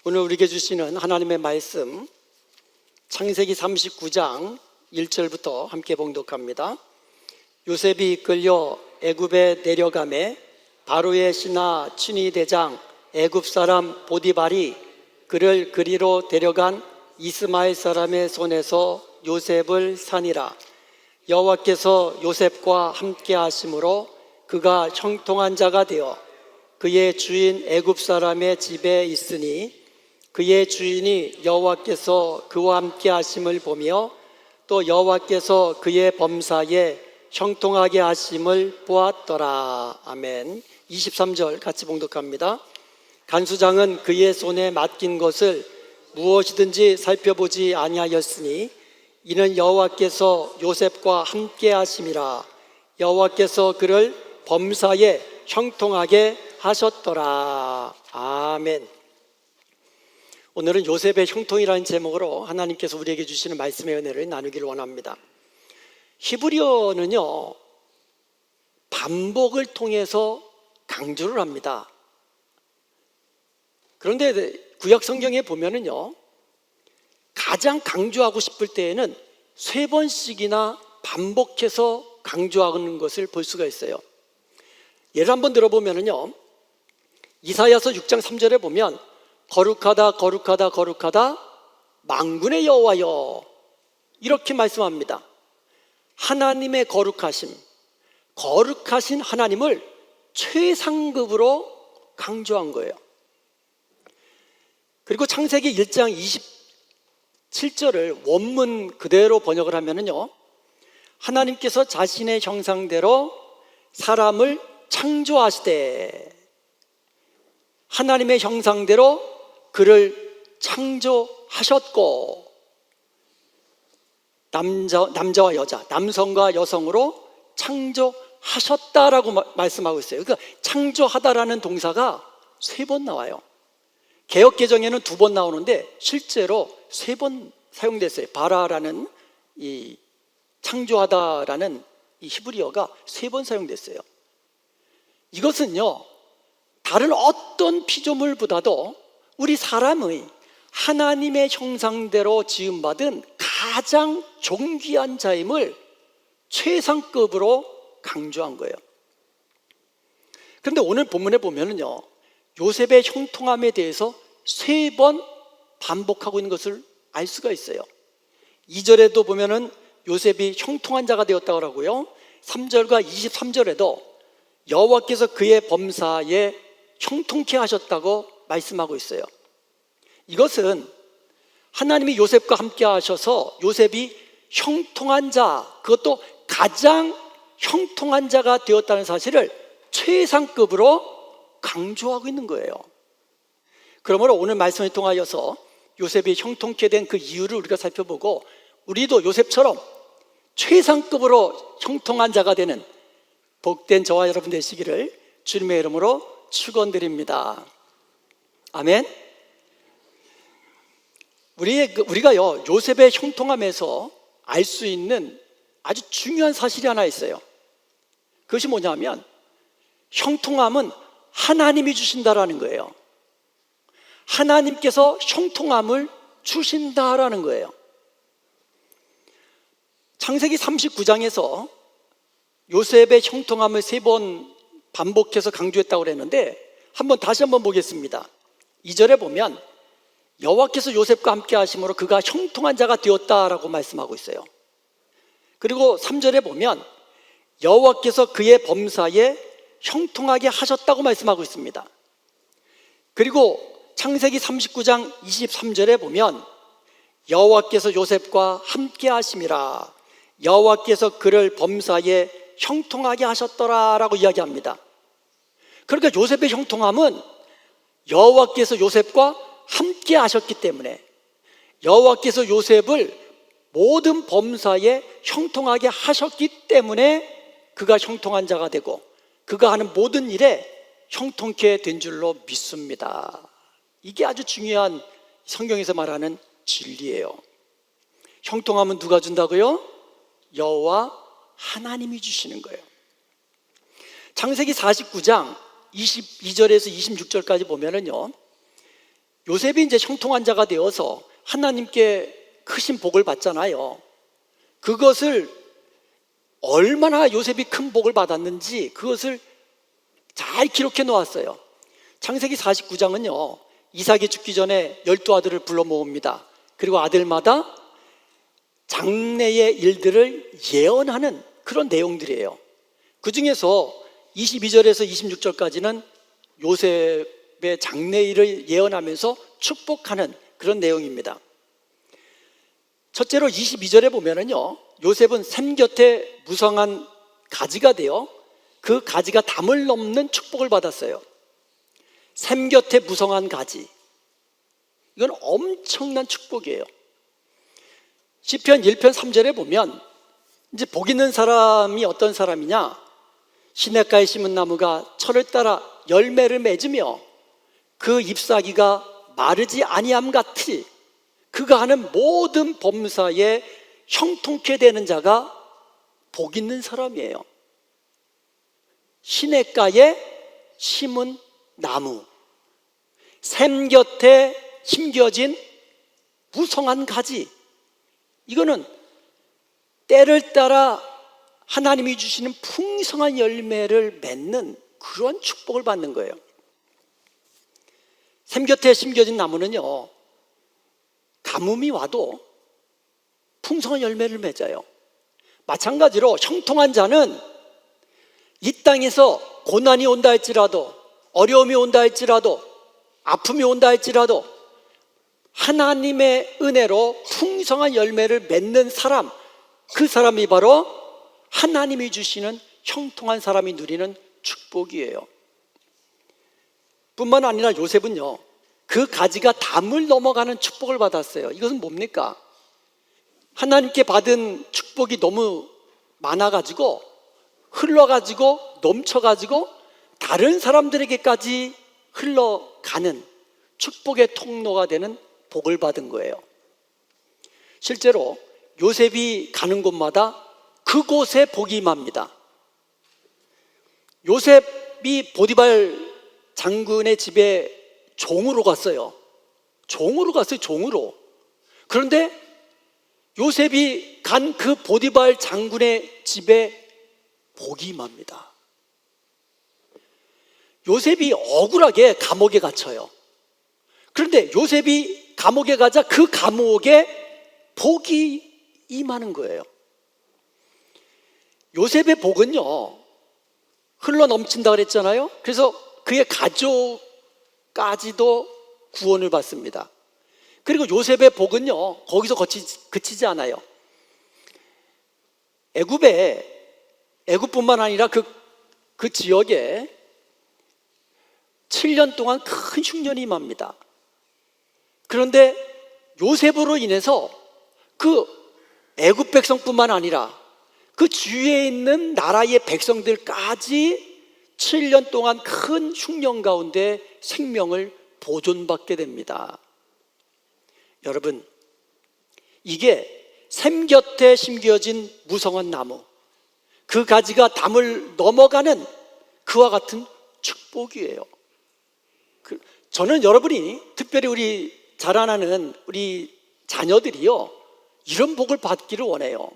오늘 우리에게 주시는 하나님의 말씀 창세기 39장 1절부터 함께 봉독합니다. 요셉이 이끌려 애굽에 내려가매 바로의 신하 친위 대장 애굽 사람 보디발이 그를 그리로 데려간 이스마엘 사람의 손에서 요셉을 사니라. 여호와께서 요셉과 함께 하심으로 그가 형통한 자가 되어 그의 주인 애굽 사람의 집에 있으니 그의 주인이 여호와께서 그와 함께 하심을 보며 또 여호와께서 그의 범사에 형통하게 하심을 보았더라. 아멘. 23절 같이 봉독합니다. 간수장은 그의 손에 맡긴 것을 무엇이든지 살펴보지 아니하였으니 이는 여호와께서 요셉과 함께 하심이라. 여호와께서 그를 범사에 형통하게 하셨더라. 아멘. 오늘은 요셉의 형통이라는 제목으로 하나님께서 우리에게 주시는 말씀의 은혜를 나누기를 원합니다. 히브리어는요, 반복을 통해서 강조를 합니다. 그런데 구약 성경에 보면은요, 가장 강조하고 싶을 때에는 3번씩이나 반복해서 강조하는 것을 볼 수가 있어요. 예를 한번 들어보면은요, 이사야서 6장 3절에 보면 거룩하다 거룩하다 거룩하다 만군의 여호와여, 이렇게 말씀합니다. 하나님의 거룩하심, 거룩하신 하나님을 최상급으로 강조한 거예요. 그리고 창세기 1장 27절을 원문 그대로 번역을 하면은요, 하나님께서 자신의 형상대로 사람을 창조하시되 하나님의 형상대로 그를 창조하셨고, 남자와 여자, 남성과 여성으로 창조하셨다라고 말씀하고 있어요. 그러니까 창조하다라는 동사가 3번 나와요. 개역개정에는 2번 나오는데 실제로 3번 사용됐어요. 바라라는 이 창조하다라는 이 히브리어가 3번 사용됐어요. 이것은요, 다른 어떤 피조물보다도 우리 사람의 하나님의 형상대로 지음받은 가장 존귀한 자임을 최상급으로 강조한 거예요. 그런데 오늘 본문에 보면은요, 요셉의 형통함에 대해서 3번 반복하고 있는 것을 알 수가 있어요. 2절에도 보면은 요셉이 형통한 자가 되었다고 하고요, 3절과 23절에도 여호와께서 그의 범사에 형통케 하셨다고 말씀하고 있어요. 이것은 하나님이 요셉과 함께 하셔서 요셉이 형통한 자, 그것도 가장 형통한 자가 되었다는 사실을 최상급으로 강조하고 있는 거예요. 그러므로 오늘 말씀을 통하여서 요셉이 형통케 된 그 이유를 우리가 살펴보고, 우리도 요셉처럼 최상급으로 형통한 자가 되는 복된 저와 여러분 되시기를 주님의 이름으로 축원드립니다. 아멘. 우리가요, 요셉의 형통함에서 알 수 있는 아주 중요한 사실이 하나 있어요. 그것이 뭐냐면, 형통함은 하나님이 주신다라는 거예요. 하나님께서 형통함을 주신다라는 거예요. 창세기 39장에서 요셉의 형통함을 3번 반복해서 강조했다고 그랬는데, 다시 한번 보겠습니다. 2절에 보면 여호와께서 요셉과 함께 하심으로 그가 형통한 자가 되었다라고 말씀하고 있어요. 그리고 3절에 보면 여호와께서 그의 범사에 형통하게 하셨다고 말씀하고 있습니다. 그리고 창세기 39장 23절에 보면 여호와께서 요셉과 함께 하심이라, 여호와께서 그를 범사에 형통하게 하셨더라라고 이야기합니다. 그러니까 요셉의 형통함은 여호와께서 요셉과 함께 하셨기 때문에, 여호와께서 요셉을 모든 범사에 형통하게 하셨기 때문에 그가 형통한 자가 되고 그가 하는 모든 일에 형통케 된 줄로 믿습니다. 이게 아주 중요한 성경에서 말하는 진리예요. 형통함은 누가 준다고요? 여호와 하나님이 주시는 거예요. 창세기 49장 22절에서 26절까지 보면은요, 요셉이 이제 형통한 자가 되어서 하나님께 크신 복을 받잖아요. 그것을 얼마나 요셉이 큰 복을 받았는지 그것을 잘 기록해 놓았어요. 창세기 49장은요, 이삭이 죽기 전에 12아들을 불러 모읍니다. 그리고 아들마다 장래의 일들을 예언하는 그런 내용들이에요. 그 중에서 22절에서 26절까지는 요셉의 장래일을 예언하면서 축복하는 그런 내용입니다. 첫째로 22절에 보면은요, 요셉은 샘 곁에 무성한 가지가 되어 그 가지가 담을 넘는 축복을 받았어요. 샘 곁에 무성한 가지, 이건 엄청난 축복이에요. 시편 1편 3절에 보면 이제 복 있는 사람이 어떤 사람이냐, 시냇가에 심은 나무가 철을 따라 열매를 맺으며 그 잎사귀가 마르지 아니함 같이 그가 하는 모든 범사에 형통케 되는 자가 복 있는 사람이에요. 시냇가에 심은 나무, 샘 곁에 심겨진 무성한 가지, 이거는 때를 따라 하나님이 주시는 풍성한 열매를 맺는 그런 축복을 받는 거예요. 샘 곁에 심겨진 나무는요, 가뭄이 와도 풍성한 열매를 맺어요. 마찬가지로 형통한 자는 이 땅에서 고난이 온다 할지라도, 어려움이 온다 할지라도, 아픔이 온다 할지라도 하나님의 은혜로 풍성한 열매를 맺는 사람, 그 사람이 바로 하나님이 주시는 형통한 사람이 누리는 축복이에요. 뿐만 아니라 요셉은요, 그 가지가 담을 넘어가는 축복을 받았어요. 이것은 뭡니까? 하나님께 받은 축복이 너무 많아가지고, 흘러가지고, 넘쳐가지고 다른 사람들에게까지 흘러가는 축복의 통로가 되는 복을 받은 거예요. 실제로 요셉이 가는 곳마다 그곳에 복이 임합니다. 요셉이 보디발 장군의 집에 종으로 갔어요. 종으로. 그런데 요셉이 간 그 보디발 장군의 집에 복이 임합니다. 요셉이 억울하게 감옥에 갇혀요. 그런데 요셉이 감옥에 가자 그 감옥에 복이 임하는 거예요. 요셉의 복은요, 흘러 넘친다 그랬잖아요. 그래서 그의 가족까지도 구원을 받습니다. 그리고 요셉의 복은요, 거기서 그치지 않아요. 애굽뿐만 아니라 그 지역에 7년 동안 큰 흉년이 임합니다. 그런데 요셉으로 인해서 그 애굽 백성뿐만 아니라 그 주위에 있는 나라의 백성들까지 7년 동안 큰 흉년 가운데 생명을 보존받게 됩니다. 여러분, 이게 샘 곁에 심겨진 무성한 나무, 그 가지가 담을 넘어가는 그와 같은 축복이에요. 저는 여러분이, 특별히 우리 자라나는 우리 자녀들이요, 이런 복을 받기를 원해요.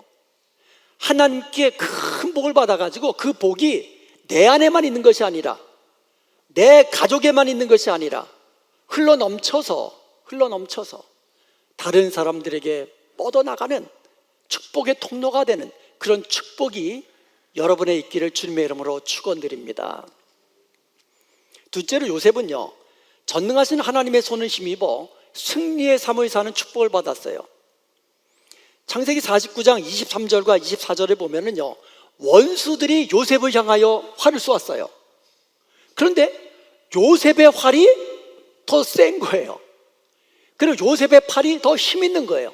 하나님께 큰 복을 받아가지고 그 복이 내 안에만 있는 것이 아니라, 내 가족에만 있는 것이 아니라 흘러 넘쳐서 다른 사람들에게 뻗어나가는 축복의 통로가 되는 그런 축복이 여러분의 있기를 주님의 이름으로 축원드립니다. 둘째로 요셉은요, 전능하신 하나님의 손을 힘입어 승리의 삶을 사는 축복을 받았어요. 창세기 49장 23절과 24절에 보면은요, 원수들이 요셉을 향하여 활을 쏘았어요. 그런데 요셉의 활이 더 센 거예요. 그리고 요셉의 팔이 더 힘 있는 거예요.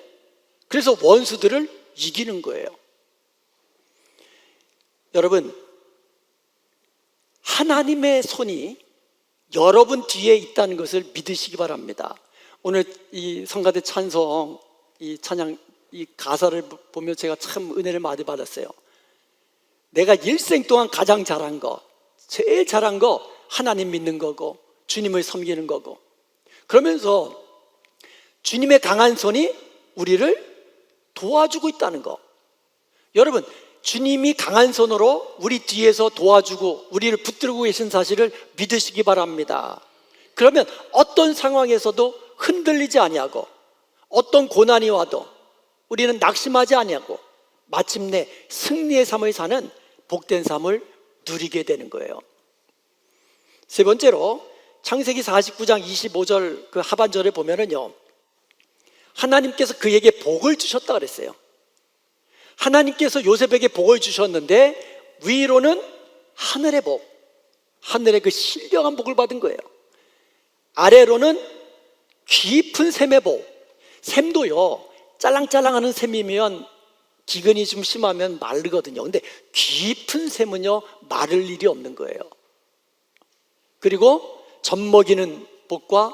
그래서 원수들을 이기는 거예요. 여러분, 하나님의 손이 여러분 뒤에 있다는 것을 믿으시기 바랍니다. 오늘 이 성가대 찬송, 이 찬양, 이 가사를 보면 제가 참 은혜를 많이 받았어요. 내가 일생 동안 가장 잘한 거, 제일 잘한 거 하나님 믿는 거고 주님을 섬기는 거고, 그러면서 주님의 강한 손이 우리를 도와주고 있다는 거. 여러분, 주님이 강한 손으로 우리 뒤에서 도와주고 우리를 붙들고 계신 사실을 믿으시기 바랍니다. 그러면 어떤 상황에서도 흔들리지 아니하고 어떤 고난이 와도 우리는 낙심하지 아니하고 마침내 승리의 삶을 사는 복된 삶을 누리게 되는 거예요. 세 번째로 창세기 49장 25절 그 하반절에 보면은요, 하나님께서 그에게 복을 주셨다 그랬어요. 하나님께서 요셉에게 복을 주셨는데 위로는 하늘의 복, 하늘의 그 신령한 복을 받은 거예요. 아래로는 깊은 샘의 복. 샘도요, 짤랑짤랑하는 샘이면 기근이 좀 심하면 마르거든요. 근데 깊은 샘은요, 마를 일이 없는 거예요. 그리고 젖먹이는 복과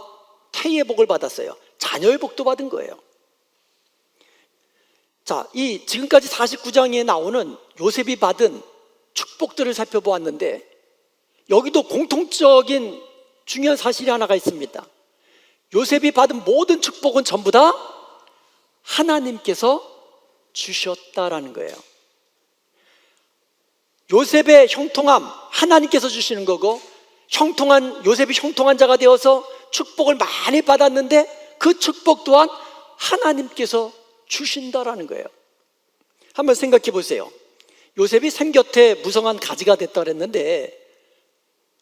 태의 복을 받았어요. 자녀의 복도 받은 거예요. 자, 이 지금까지 49장에 나오는 요셉이 받은 축복들을 살펴보았는데 여기도 공통적인 중요한 사실이 하나가 있습니다. 요셉이 받은 모든 축복은 전부 다 하나님께서 주셨다라는 거예요. 요셉의 형통함 하나님께서 주시는 거고, 요셉이 형통한 자가 되어서 축복을 많이 받았는데 그 축복 또한 하나님께서 주신다라는 거예요. 한번 생각해 보세요. 요셉이 샘 곁에 무성한 가지가 됐다 그랬는데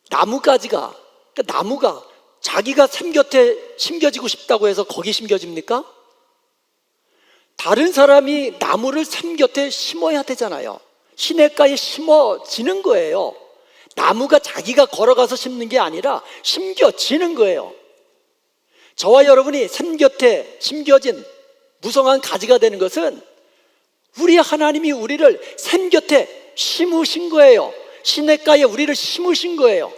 나무가지가, 그러니까 나무가 자기가 샘 곁에 심겨지고 싶다고 해서 거기 심겨집니까? 다른 사람이 나무를 샘 곁에 심어야 되잖아요. 시냇가에 심어지는 거예요. 나무가 자기가 걸어가서 심는 게 아니라 심겨지는 거예요. 저와 여러분이 샘 곁에 심겨진 무성한 가지가 되는 것은 우리 하나님이 우리를 샘 곁에 심으신 거예요. 시냇가에 우리를 심으신 거예요.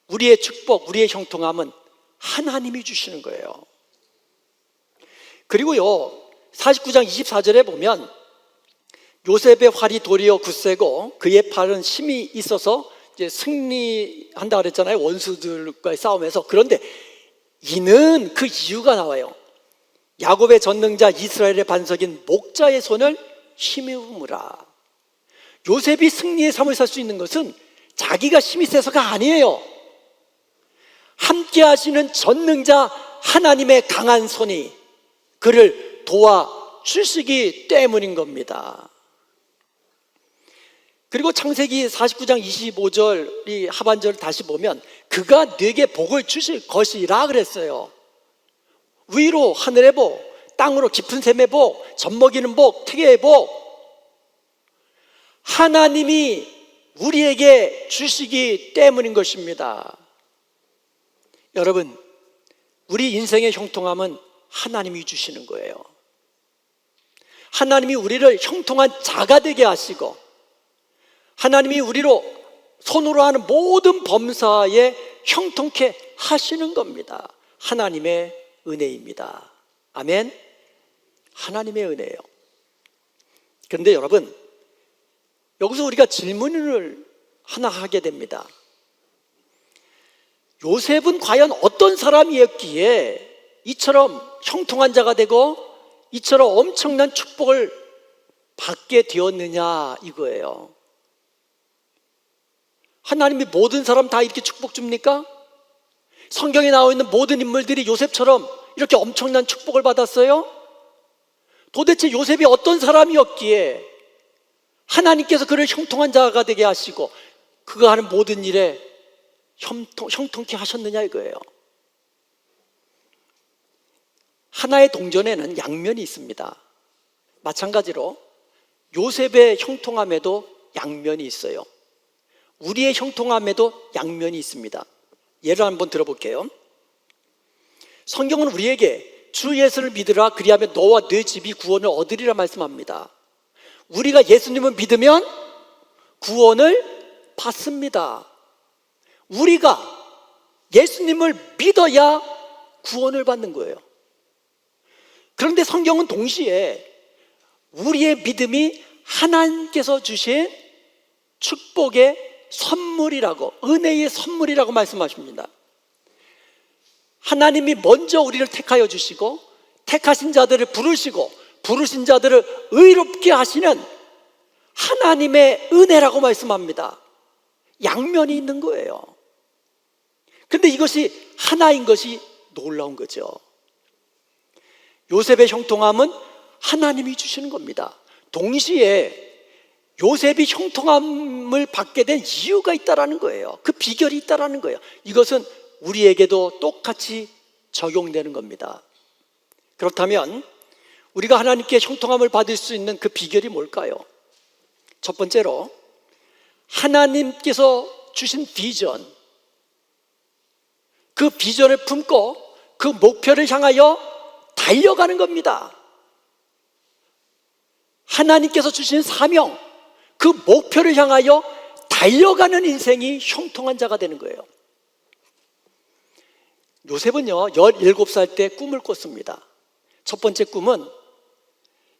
우리의 축복, 우리의 형통함은 하나님이 주시는 거예요. 그리고요, 49장 24절에 보면 요셉의 활이 도리어 굳세고 그의 팔은 힘이 있어서 이제 승리한다 그랬잖아요. 원수들과의 싸움에서. 그런데 이는 그 이유가 나와요. 야곱의 전능자 이스라엘의 반석인 목자의 손을 힘입으라. 요셉이 승리의 삶을 살 수 있는 것은 자기가 힘이 세서가 아니에요. 함께 하시는 전능자 하나님의 강한 손이 그를 도와주시기 때문인 겁니다. 그리고 창세기 49장 25절 이 하반절을 다시 보면 그가 네게 복을 주실 것이라 그랬어요. 위로 하늘의 복, 땅으로 깊은 샘의 복, 젖먹이는 복, 태의 복, 하나님이 우리에게 주시기 때문인 것입니다. 여러분, 우리 인생의 형통함은 하나님이 주시는 거예요. 하나님이 우리를 형통한 자가 되게 하시고 하나님이 우리로 손으로 하는 모든 범사에 형통케 하시는 겁니다. 하나님의 은혜입니다. 아멘. 하나님의 은혜예요. 그런데 여러분, 여기서 우리가 질문을 하나 하게 됩니다. 요셉은 과연 어떤 사람이었기에 이처럼 형통한 자가 되고 이처럼 엄청난 축복을 받게 되었느냐 이거예요. 하나님이 모든 사람 다 이렇게 축복 줍니까? 성경에 나와 있는 모든 인물들이 요셉처럼 이렇게 엄청난 축복을 받았어요? 도대체 요셉이 어떤 사람이었기에 하나님께서 그를 형통한 자가 되게 하시고 그가 하는 모든 일에 형통케 하셨느냐 이거예요. 하나의 동전에는 양면이 있습니다. 마찬가지로 요셉의 형통함에도 양면이 있어요. 우리의 형통함에도 양면이 있습니다. 예를 한번 들어볼게요. 성경은 우리에게 주 예수를 믿으라 그리하면 너와 네 집이 구원을 얻으리라 말씀합니다. 우리가 예수님을 믿으면 구원을 받습니다. 우리가 예수님을 믿어야 구원을 받는 거예요. 그런데 성경은 동시에 우리의 믿음이 하나님께서 주신 축복의 선물이라고, 은혜의 선물이라고 말씀하십니다. 하나님이 먼저 우리를 택하여 주시고 택하신 자들을 부르시고 부르신 자들을 의롭게 하시는 하나님의 은혜라고 말씀합니다. 양면이 있는 거예요. 그런데 이것이 하나인 것이 놀라운 거죠. 요셉의 형통함은 하나님이 주시는 겁니다. 동시에 요셉이 형통함을 받게 된 이유가 있다라는 거예요. 그 비결이 있다라는 거예요. 이것은 우리에게도 똑같이 적용되는 겁니다. 그렇다면 우리가 하나님께 형통함을 받을 수 있는 그 비결이 뭘까요? 첫 번째로 하나님께서 주신 비전, 그 비전을 품고 그 목표를 향하여 달려가는 겁니다. 하나님께서 주신 사명, 그 목표를 향하여 달려가는 인생이 형통한 자가 되는 거예요. 요셉은요 17살 때 꿈을 꿨습니다. 첫 번째 꿈은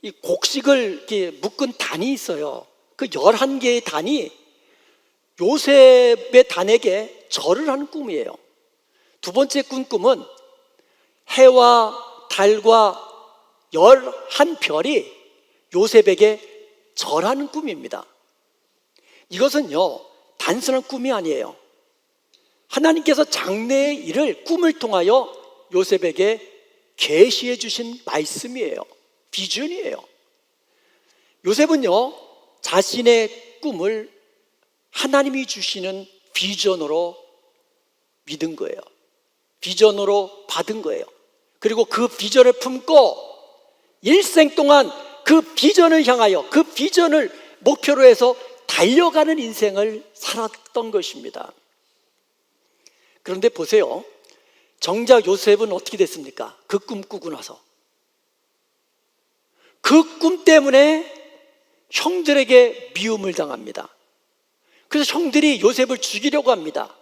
이 곡식을 이렇게 묶은 단이 있어요. 그 11개의 단이 요셉의 단에게 절을 하는 꿈이에요. 두 번째 꿈은 해와 달과 11별이 요셉에게 절하는 꿈입니다. 이것은요 단순한 꿈이 아니에요. 하나님께서 장래의 일을 꿈을 통하여 요셉에게 계시해 주신 말씀이에요. 비전이에요. 요셉은요 자신의 꿈을 하나님이 주시는 비전으로 믿은 거예요. 비전으로 받은 거예요. 그리고 그 비전을 품고 일생 동안 그 비전을 향하여 그 비전을 목표로 해서 달려가는 인생을 살았던 것입니다. 그런데 보세요. 정작 요셉은 어떻게 됐습니까? 그 꿈 꾸고 나서 그 꿈 때문에 형들에게 미움을 당합니다. 그래서 형들이 요셉을 죽이려고 합니다.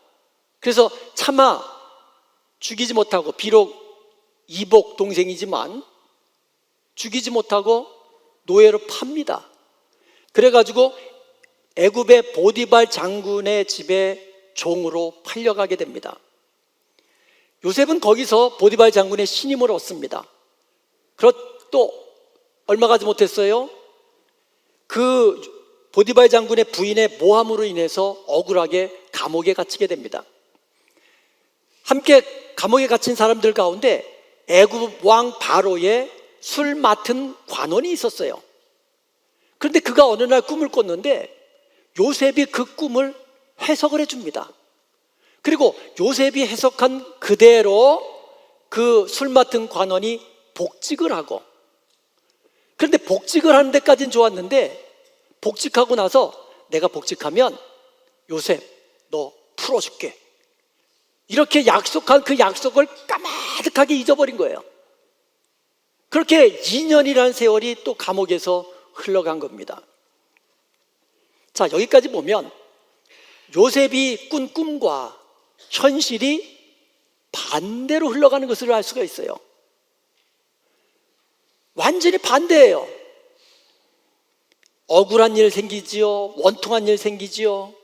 그래서 차마 죽이지 못하고, 비록 이복 동생이지만 죽이지 못하고 노예로 팝니다. 그래가지고 애굽의 보디발 장군의 집에 종으로 팔려가게 됩니다. 요셉은 거기서 보디발 장군의 신임을 얻습니다. 또 얼마 가지 못했어요. 그 보디발 장군의 부인의 모함으로 인해서 억울하게 감옥에 갇히게 됩니다. 함께 감옥에 갇힌 사람들 가운데 애굽 왕 바로의 술 맡은 관원이 있었어요. 그런데 그가 어느 날 꿈을 꿨는데 요셉이 그 꿈을 해석을 해줍니다. 그리고 요셉이 해석한 그대로 그 술 맡은 관원이 복직을 하고, 그런데 복직을 하는 데까지는 좋았는데 복직하고 나서 내가 복직하면 요셉 너 풀어줄게, 이렇게 약속한 그 약속을 까마득하게 잊어버린 거예요. 그렇게 2년이라는 세월이 또 감옥에서 흘러간 겁니다. 자, 여기까지 보면 요셉이 꾼 꿈과 현실이 반대로 흘러가는 것을 알 수가 있어요. 완전히 반대예요. 억울한 일 생기지요. 원통한 일 생기지요.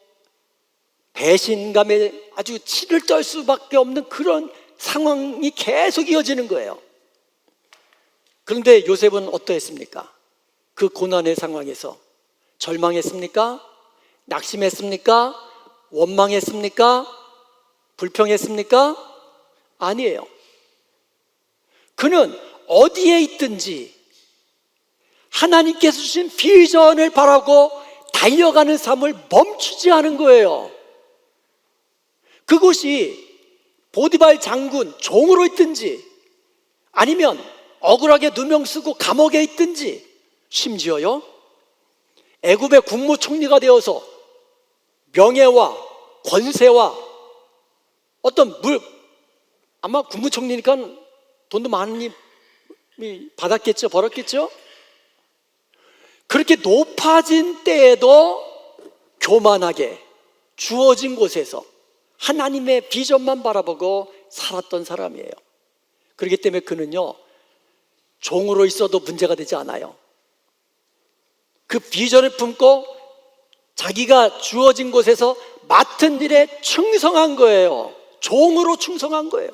배신감에 아주 치를 떨 수밖에 없는 그런 상황이 계속 이어지는 거예요. 그런데 요셉은 어떠했습니까? 그 고난의 상황에서 절망했습니까? 낙심했습니까? 원망했습니까? 불평했습니까? 아니에요. 그는 어디에 있든지 하나님께서 주신 비전을 바라고 달려가는 삶을 멈추지 않은 거예요. 그곳이 보디발 장군 종으로 있든지 아니면 억울하게 누명 쓰고 감옥에 있든지, 심지어요 애굽의 국무총리가 되어서 명예와 권세와 어떤 아마 국무총리니까 돈도 많이 받았겠죠, 벌었겠죠. 그렇게 높아진 때에도 교만하게 주어진 곳에서 하나님의 비전만 바라보고 살았던 사람이에요. 그렇기 때문에 그는요 종으로 있어도 문제가 되지 않아요. 그 비전을 품고 자기가 주어진 곳에서 맡은 일에 충성한 거예요. 종으로 충성한 거예요.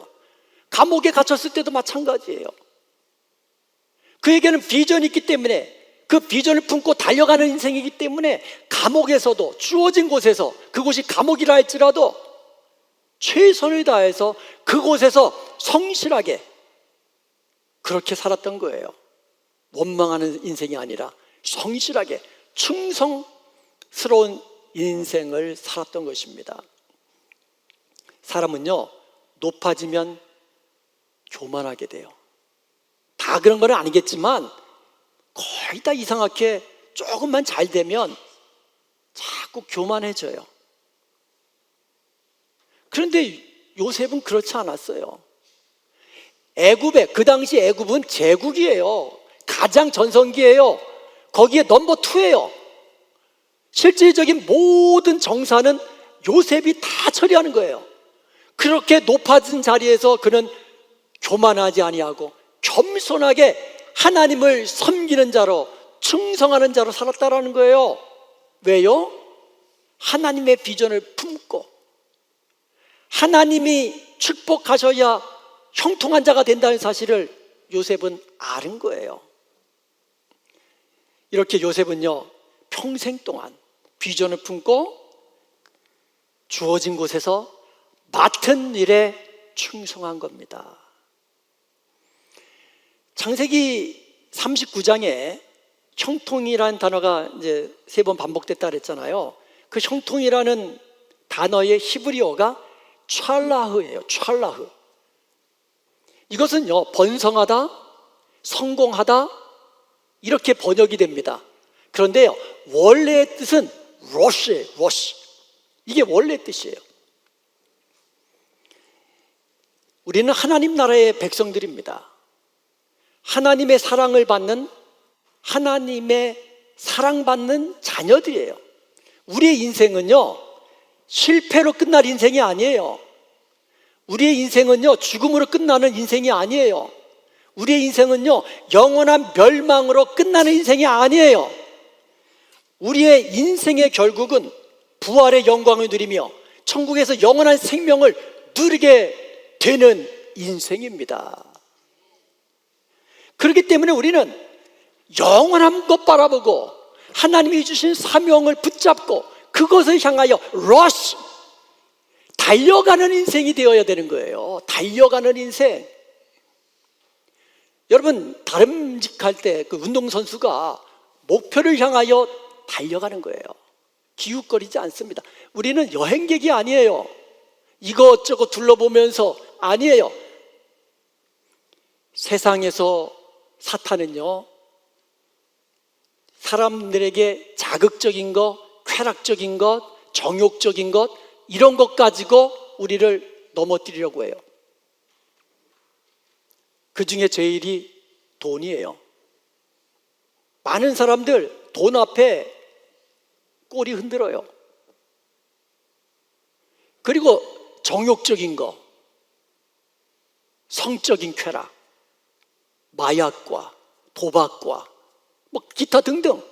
감옥에 갇혔을 때도 마찬가지예요. 그에게는 비전이 있기 때문에 그 비전을 품고 달려가는 인생이기 때문에 감옥에서도 주어진 곳에서, 그곳이 감옥이라 할지라도 최선을 다해서 그곳에서 성실하게 그렇게 살았던 거예요. 원망하는 인생이 아니라 성실하게 충성스러운 인생을 살았던 것입니다. 사람은요, 높아지면 교만하게 돼요. 다 그런 건 아니겠지만 거의 다 이상하게 조금만 잘 되면 자꾸 교만해져요. 그런데 요셉은 그렇지 않았어요. 애굽에, 그 당시 애굽은 제국이에요. 가장 전성기예요. 거기에 넘버 2예요. 실질적인 모든 정사는 요셉이 다 처리하는 거예요. 그렇게 높아진 자리에서 그는 교만하지 아니하고 겸손하게 하나님을 섬기는 자로, 충성하는 자로 살았다라는 거예요. 왜요? 하나님의 비전을 품고 하나님이 축복하셔야 형통한 자가 된다는 사실을 요셉은 아는 거예요. 이렇게 요셉은요, 평생 동안 비전을 품고 주어진 곳에서 맡은 일에 충성한 겁니다. 창세기 39장에 형통이라는 단어가 이제 3번 반복됐다 그랬잖아요. 그 형통이라는 단어의 히브리어가 찰라흐예요. 찰라흐. 이것은요, 번성하다, 성공하다 이렇게 번역이 됩니다. 그런데요, 원래의 뜻은 러시예요. 러시. 이게 원래 뜻이에요. 우리는 하나님 나라의 백성들입니다. 하나님의 사랑을 받는, 하나님의 사랑받는 자녀들이에요. 우리의 인생은요, 실패로 끝날 인생이 아니에요. 우리의 인생은요, 죽음으로 끝나는 인생이 아니에요. 우리의 인생은요, 영원한 멸망으로 끝나는 인생이 아니에요. 우리의 인생의 결국은 부활의 영광을 누리며 천국에서 영원한 생명을 누리게 되는 인생입니다. 그렇기 때문에 우리는 영원한 것 바라보고 하나님이 주신 사명을 붙잡고 그것을 향하여 러시, 달려가는 인생이 되어야 되는 거예요. 달려가는 인생. 여러분, 다름직할 때 그 운동선수가 목표를 향하여 달려가는 거예요. 기웃거리지 않습니다. 우리는 여행객이 아니에요. 이것저것 둘러보면서 아니에요. 세상에서 사탄은요, 사람들에게 자극적인 것, 쾌락적인 것, 정욕적인 것, 이런 것 가지고 우리를 넘어뜨리려고 해요. 그 중에 제일이 돈이에요. 많은 사람들 돈 앞에 꼬리 흔들어요. 그리고 정욕적인 것, 성적인 쾌락, 마약과 도박과 뭐 기타 등등.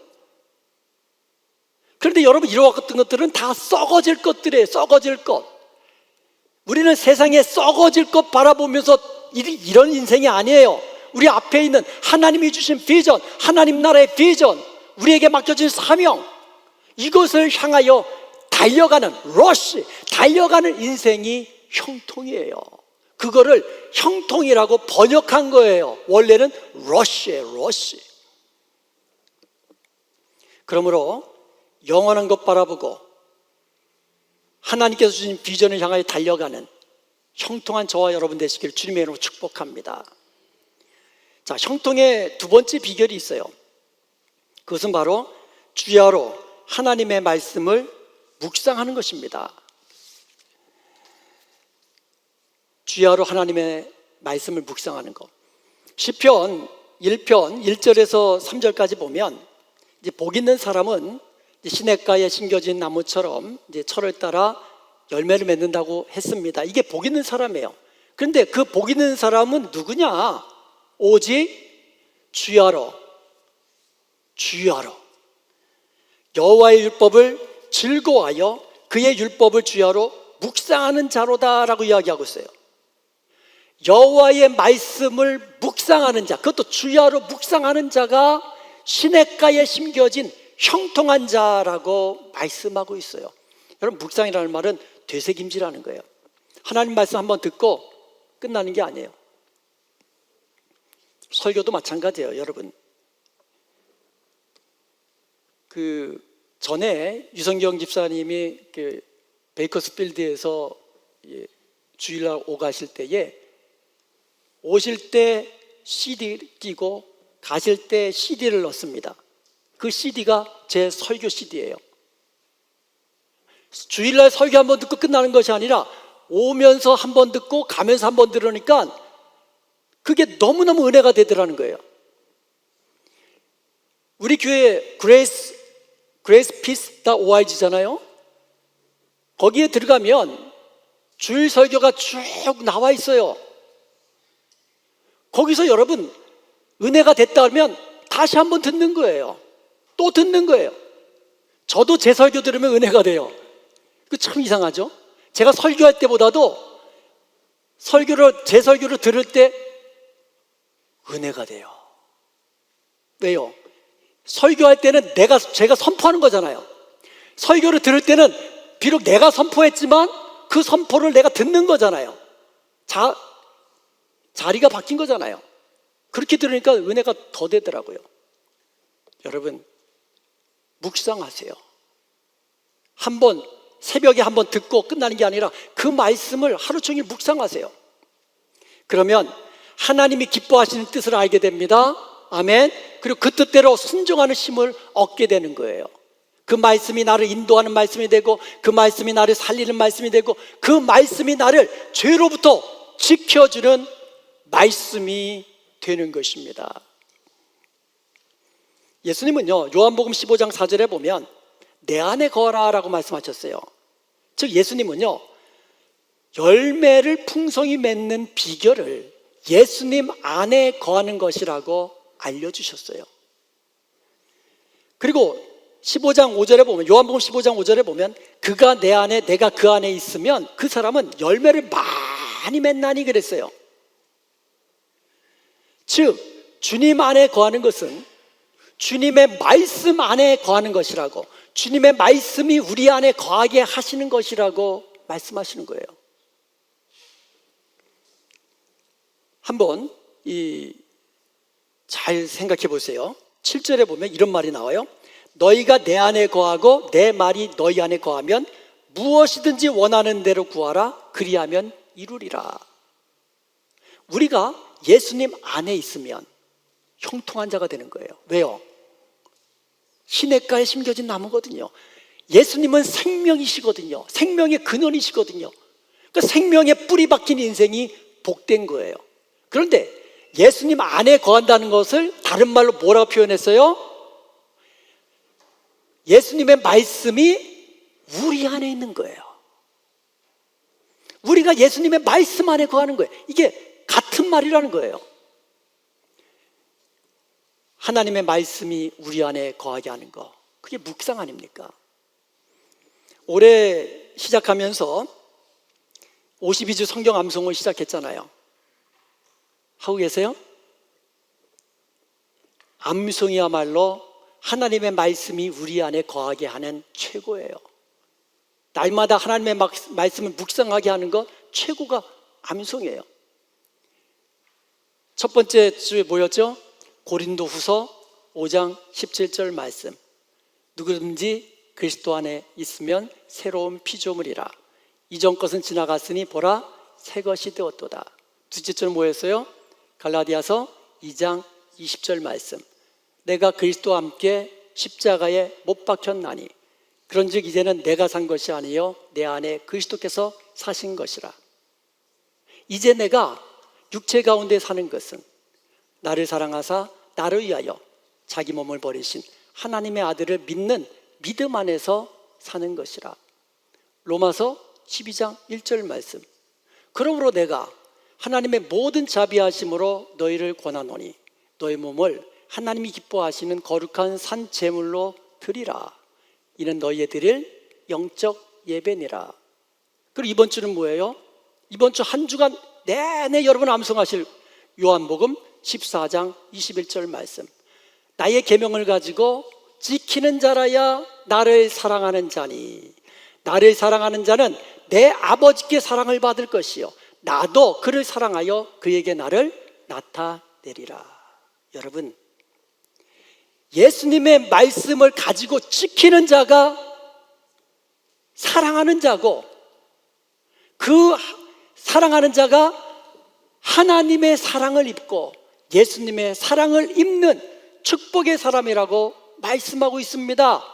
그런데 여러분, 이런 같은 것들은 다 썩어질 것들이에요. 썩어질 것. 우리는 세상에 썩어질 것 바라보면서 이런 인생이 아니에요. 우리 앞에 있는 하나님이 주신 비전, 하나님 나라의 비전, 우리에게 맡겨진 사명, 이것을 향하여 달려가는 러시, 달려가는 인생이 형통이에요. 그거를 형통이라고 번역한 거예요. 원래는 러시예요. 러시. 그러므로 영원한 것 바라보고 하나님께서 주신 비전을 향하여 달려가는 형통한 저와 여러분 되시길 주님의 이름으로 축복합니다. 자, 형통의 두 번째 비결이 있어요. 그것은 바로 주야로 하나님의 말씀을 묵상하는 것입니다. 주야로 하나님의 말씀을 묵상하는 것. 시편 1편 1절에서 3절까지 보면, 이제 복 있는 사람은 시냇가에 심겨진 나무처럼 이제 철을 따라 열매를 맺는다고 했습니다. 이게 복 있는 사람이에요. 그런데 그 복 있는 사람은 누구냐? 오직 주야로 여호와의 율법을 즐거워하여 그의 율법을 주야로 묵상하는 자로다라고 이야기하고 있어요. 여호와의 말씀을 묵상하는 자, 그것도 주야로 묵상하는 자가 시냇가에 심겨진 형통한 자라고 말씀하고 있어요. 여러분, 묵상이라는 말은 되새김질하는 거예요. 하나님 말씀 한번 듣고 끝나는 게 아니에요. 설교도 마찬가지예요. 여러분, 그 전에 유성경 집사님이 그 베이커스필드에서 주일날 오가실 때에 오실 때 CD 끼고 가실 때 CD를 넣습니다. 그 CD가 제 설교 CD예요. 주일날 설교 한번 듣고 끝나는 것이 아니라 오면서 한번 듣고 가면서 한번 들으니까 그게 너무너무 은혜가 되더라는 거예요. 우리 교회 gracepeace.org잖아요. 거기에 들어가면 주일 설교가 쭉 나와 있어요. 거기서 여러분 은혜가 됐다 하면 다시 한번 듣는 거예요. 또 듣는 거예요. 저도 제 설교 들으면 은혜가 돼요. 그 참 이상하죠? 제가 설교할 때보다도 제 설교를 들을 때 은혜가 돼요. 왜요? 설교할 때는 제가 선포하는 거잖아요. 설교를 들을 때는 비록 내가 선포했지만 그 선포를 내가 듣는 거잖아요. 자리가 바뀐 거잖아요. 그렇게 들으니까 은혜가 더 되더라고요. 여러분, 묵상하세요. 새벽에 한번 듣고 끝나는 게 아니라 그 말씀을 하루 종일 묵상하세요. 그러면 하나님이 기뻐하시는 뜻을 알게 됩니다. 아멘. 그리고 그 뜻대로 순종하는 힘을 얻게 되는 거예요. 그 말씀이 나를 인도하는 말씀이 되고, 그 말씀이 나를 살리는 말씀이 되고, 그 말씀이 나를 죄로부터 지켜주는 말씀이 되는 것입니다. 예수님은요, 요한복음 15장 4절에 보면 내 안에 거하라 라고 말씀하셨어요. 즉 예수님은요, 열매를 풍성히 맺는 비결을 예수님 안에 거하는 것이라고 알려주셨어요. 그리고 15장 5절에 보면, 요한복음 15장 5절에 보면 그가 내 안에 내가 그 안에 있으면 그 사람은 열매를 많이 맺나니 그랬어요. 즉 주님 안에 거하는 것은 주님의 말씀 안에 거하는 것이라고, 주님의 말씀이 우리 안에 거하게 하시는 것이라고 말씀하시는 거예요. 한번 잘 생각해 보세요. 7절에 보면 이런 말이 나와요. 너희가 내 안에 거하고 내 말이 너희 안에 거하면 무엇이든지 원하는 대로 구하라. 그리하면 이루리라. 우리가 예수님 안에 있으면 형통한 자가 되는 거예요. 왜요? 시냇가에 심겨진 나무거든요. 예수님은 생명이시거든요. 생명의 근원이시거든요. 그러니까 생명의 뿌리 박힌 인생이 복된 거예요. 그런데 예수님 안에 거한다는 것을 다른 말로 뭐라고 표현했어요? 예수님의 말씀이 우리 안에 있는 거예요. 우리가 예수님의 말씀 안에 거하는 거예요. 이게 같은 말이라는 거예요. 하나님의 말씀이 우리 안에 거하게 하는 거, 그게 묵상 아닙니까? 올해 시작하면서 52주 성경 암송을 시작했잖아요. 하고 계세요? 암송이야말로 하나님의 말씀이 우리 안에 거하게 하는 최고예요. 날마다 하나님의 말씀을 묵상하게 하는 것 최고가 암송이에요. 첫 번째 주에 뭐였죠? 고린도후서 5장 17절 말씀. 누구든지 그리스도 안에 있으면 새로운 피조물이라. 이전 것은 지나갔으니 보라 새 것이 되었도다. 둘째 절은 뭐였어요? 갈라디아서 2장 20절 말씀. 내가 그리스도와 함께 십자가에 못 박혔나니 그런즉 이제는 내가 산 것이 아니요 내 안에 그리스도께서 사신 것이라. 이제 내가 육체 가운데 사는 것은 나를 사랑하사 나를 위하여 자기 몸을 버리신 하나님의 아들을 믿는 믿음 안에서 사는 것이라. 로마서 12장 1절 말씀. 그러므로 내가 하나님의 모든 자비하심으로 너희를 권하노니 너희 몸을 하나님이 기뻐하시는 거룩한 산 제물로 드리라. 이는 너희의 드릴 영적 예배니라. 그리고 이번 주는 뭐예요? 이번 주 한 주간 내내 여러분 암송하실 요한복음 14장 21절 말씀. 나의 계명을 가지고 지키는 자라야 나를 사랑하는 자니 나를 사랑하는 자는 내 아버지께 사랑을 받을 것이요 나도 그를 사랑하여 그에게 나를 나타내리라. 여러분, 예수님의 말씀을 가지고 지키는 자가 사랑하는 자고, 그 사랑하는 자가 하나님의 사랑을 입고 예수님의 사랑을 입는 축복의 사람이라고 말씀하고 있습니다.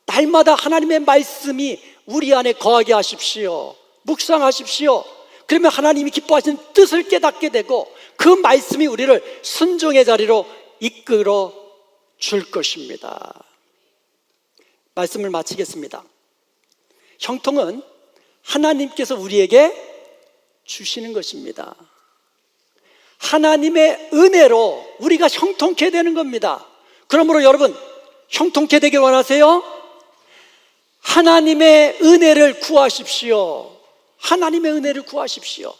날마다 하나님의 말씀이 우리 안에 거하게 하십시오. 묵상하십시오. 그러면 하나님이 기뻐하시는 뜻을 깨닫게 되고 그 말씀이 우리를 순종의 자리로 이끌어 줄 것입니다. 말씀을 마치겠습니다. 형통은 하나님께서 우리에게 주시는 것입니다. 하나님의 은혜로 우리가 형통케 되는 겁니다. 그러므로 여러분, 형통케 되길 원하세요? 하나님의 은혜를 구하십시오. 하나님의 은혜를 구하십시오.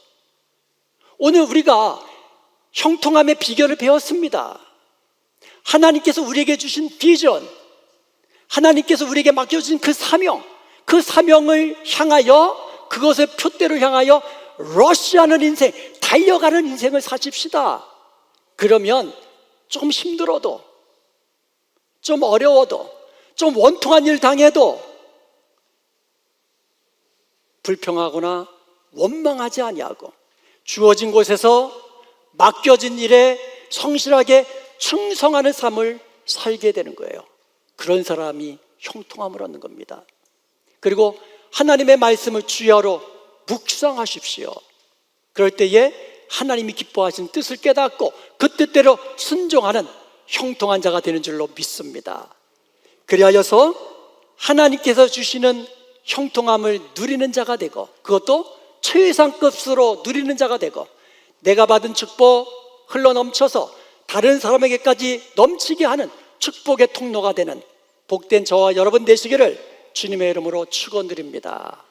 오늘 우리가 형통함의 비결을 배웠습니다. 하나님께서 우리에게 주신 비전, 하나님께서 우리에게 맡겨주신 그 사명, 그 사명을 향하여, 그것의 표대로 향하여 러시하는 인생, 달려가는 인생을 사십시다. 그러면 좀 힘들어도, 좀 어려워도, 좀 원통한 일 당해도 불평하거나 원망하지 아니하고 주어진 곳에서 맡겨진 일에 성실하게 충성하는 삶을 살게 되는 거예요. 그런 사람이 형통함을 얻는 겁니다. 그리고 하나님의 말씀을 주야로 묵상하십시오. 그럴 때에 하나님이 기뻐하신 뜻을 깨닫고 그 뜻대로 순종하는 형통한 자가 되는 줄로 믿습니다. 그리하여서 하나님께서 주시는 형통함을 누리는 자가 되고, 그것도 최상급으로 누리는 자가 되고, 내가 받은 축복 흘러넘쳐서 다른 사람에게까지 넘치게 하는 축복의 통로가 되는 복된 저와 여러분 되시기를 주님의 이름으로 축원드립니다.